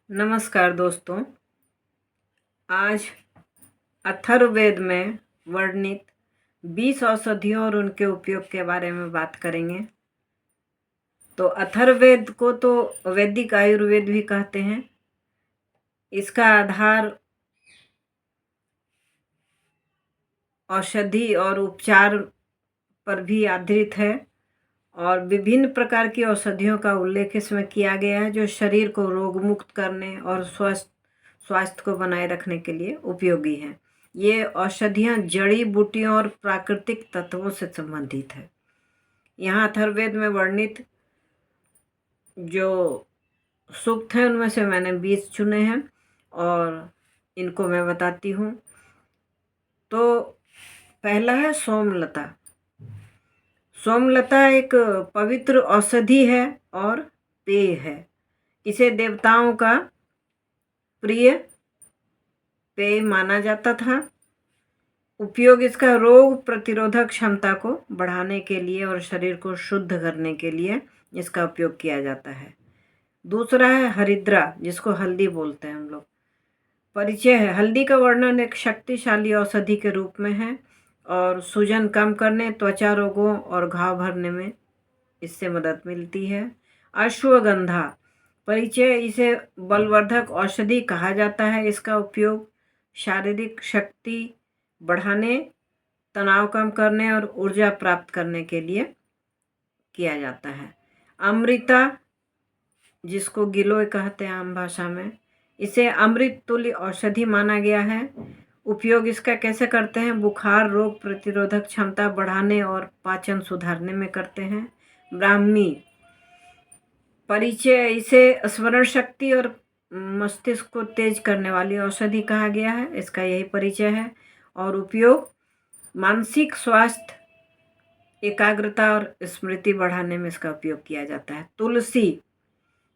नमस्कार दोस्तों। आज अथर्ववेद में वर्णित 20 औषधियों और उनके उपयोग के बारे में बात करेंगे। तो अथर्ववेद को तो वैदिक आयुर्वेद भी कहते हैं। इसका आधार औषधि और उपचार पर भी आधारित है और विभिन्न प्रकार की औषधियों का उल्लेख इसमें किया गया है जो शरीर को रोग मुक्त करने और स्वास्थ्य को बनाए रखने के लिए उपयोगी हैं। ये औषधियाँ जड़ी बूटियों और प्राकृतिक तत्वों से संबंधित है। यहाँ अथर्ववेद में वर्णित जो सूक्त हैं उनमें से मैंने 20 चुने हैं और इनको मैं बताती हूँ। तो पहला है सोमलता। सोमलता एक पवित्र औषधि है और पेय है। इसे देवताओं का प्रिय पेय माना जाता था। उपयोग इसका रोग प्रतिरोधक क्षमता को बढ़ाने के लिए और शरीर को शुद्ध करने के लिए इसका उपयोग किया जाता है। दूसरा है हरिद्रा, जिसको हल्दी बोलते हैं हम लोग। परिचय है। हल्दी का वर्णन एक शक्तिशाली औषधि के रूप में है और सूजन कम करने, त्वचा रोगों और घाव भरने में इससे मदद मिलती है। अश्वगंधा परिचय, इसे बलवर्धक औषधि कहा जाता है। इसका उपयोग शारीरिक शक्ति बढ़ाने, तनाव कम करने और ऊर्जा प्राप्त करने के लिए किया जाता है। अमृता, जिसको गिलोय कहते हैं आम भाषा में, इसे अमृत तुल्य औषधि माना गया है। उपयोग इसका कैसे करते हैं? बुखार, रोग प्रतिरोधक क्षमता बढ़ाने और पाचन सुधारने में करते हैं। ब्राह्मी परिचय, इसे स्मरण शक्ति और मस्तिष्क को तेज करने वाली औषधि कहा गया है। इसका यही परिचय है। और उपयोग मानसिक स्वास्थ्य, एकाग्रता और स्मृति बढ़ाने में इसका उपयोग किया जाता है। तुलसी,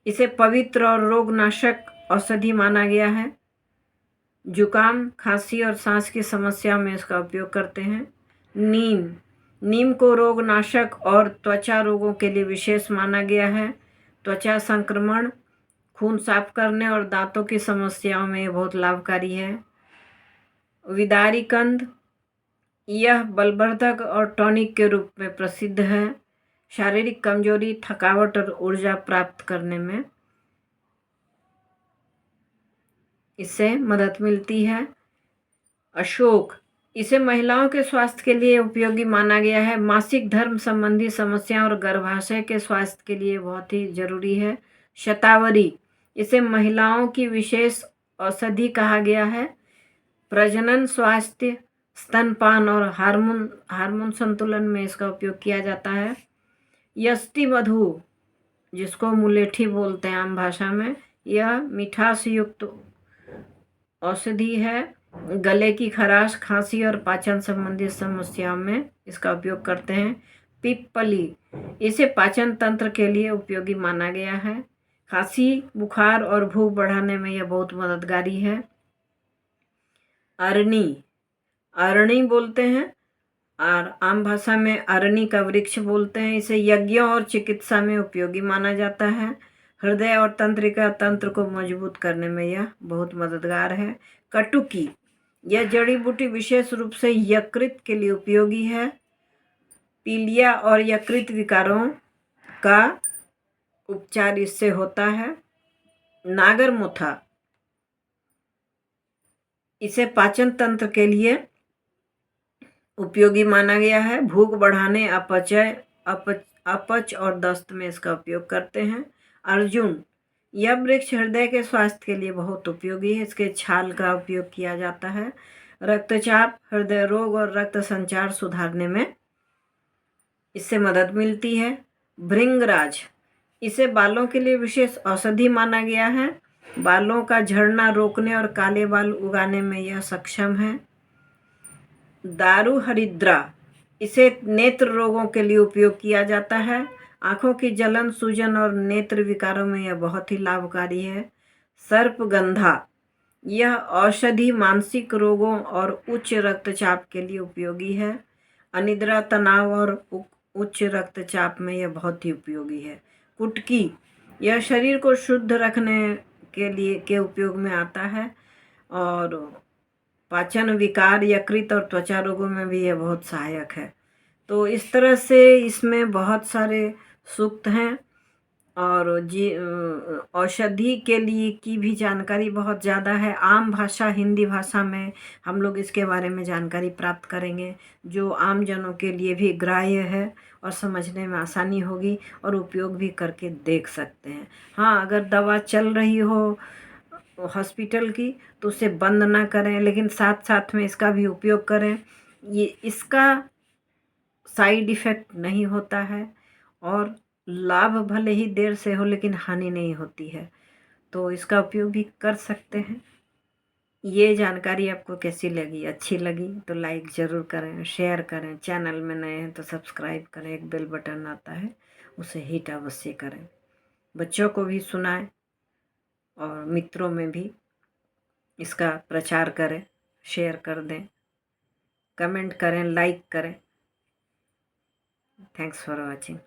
इसे पवित्र और रोगनाशक औषधि माना गया है। जुकाम, खांसी और सांस की समस्या में इसका उपयोग करते हैं। नीम को रोगनाशक और त्वचा रोगों के लिए विशेष माना गया है। त्वचा संक्रमण, खून साफ करने और दांतों की समस्याओं में यह बहुत लाभकारी है। विदारी कंद, यह बलवर्धक और टॉनिक के रूप में प्रसिद्ध है। शारीरिक कमजोरी, थकावट और ऊर्जा प्राप्त करने में इससे मदद मिलती है। अशोक, इसे महिलाओं के स्वास्थ्य के लिए उपयोगी माना गया है। मासिक धर्म संबंधी समस्याओं और गर्भाशय के स्वास्थ्य के लिए बहुत ही जरूरी है। शतावरी, इसे महिलाओं की विशेष औषधि कहा गया है। प्रजनन, स्वास्थ्य, स्तनपान और हार्मोन संतुलन में इसका उपयोग किया जाता है। यष्टि मधु, जिसको मुलेठी बोलते हैं आम भाषा में, यह मिठास युक्त औषधि है। गले की खराश, खांसी और पाचन संबंधी समस्याओं में इसका उपयोग करते हैं। पिप्पली, इसे पाचन तंत्र के लिए उपयोगी माना गया है। खांसी, बुखार और भूख बढ़ाने में यह बहुत मददगारी है। अरणी बोलते हैं और आम भाषा में अरणी का वृक्ष बोलते हैं। इसे यज्ञों और चिकित्सा में उपयोगी माना जाता है। हृदय और तंत्रिका तंत्र को मजबूत करने में यह बहुत मददगार है। कटुकी, यह जड़ी बूटी विशेष रूप से यकृत के लिए उपयोगी है। पीलिया और यकृत विकारों का उपचार इससे होता है। नागरमोथा, इसे पाचन तंत्र के लिए उपयोगी माना गया है। भूख बढ़ाने, अपच और दस्त में इसका उपयोग करते हैं। अर्जुन, यह वृक्ष हृदय के स्वास्थ्य के लिए बहुत उपयोगी है। इसके छाल का उपयोग किया जाता है। रक्तचाप, हृदय रोग और रक्त संचार सुधारने में इससे मदद मिलती है। भृंगराज, इसे बालों के लिए विशेष औषधि माना गया है। बालों का झड़ना रोकने और काले बाल उगाने में यह सक्षम है। दारू हरिद्रा, इसे नेत्र रोगों के लिए उपयोग किया जाता है। आंखों की जलन, सूजन और नेत्र विकारों में यह बहुत ही लाभकारी है। सर्पगंधा, यह औषधि मानसिक रोगों और उच्च रक्तचाप के लिए उपयोगी है। अनिद्रा, तनाव और उच्च रक्तचाप में यह बहुत ही उपयोगी है। कुटकी, यह शरीर को शुद्ध रखने के उपयोग में आता है और पाचन विकार, यकृत और त्वचा रोगों में भी ये बहुत सहायक है। तो इस तरह से इसमें बहुत सारे सूक्त हैं और औषधि के लिए की भी जानकारी बहुत ज़्यादा है। आम भाषा हिंदी भाषा में हम लोग इसके बारे में जानकारी प्राप्त करेंगे जो आम जनों के लिए भी ग्राह्य है और समझने में आसानी होगी और उपयोग भी करके देख सकते हैं। हाँ, अगर दवा चल रही हो हॉस्पिटल की तो उसे बंद ना करें, लेकिन साथ साथ में इसका भी उपयोग करें। ये इसका साइड इफ़ेक्ट नहीं होता है और लाभ भले ही देर से हो लेकिन हानि नहीं होती है, तो इसका उपयोग भी कर सकते हैं। ये जानकारी आपको कैसी लगी? अच्छी लगी तो लाइक ज़रूर करें, शेयर करें। चैनल में नए हैं तो सब्सक्राइब करें, एक बेल बटन आता है उसे हिट अवश्य करें। बच्चों को भी सुनाएं और मित्रों में भी इसका प्रचार करें, शेयर कर दें, कमेंट करें, लाइक करें। Thanks for watching.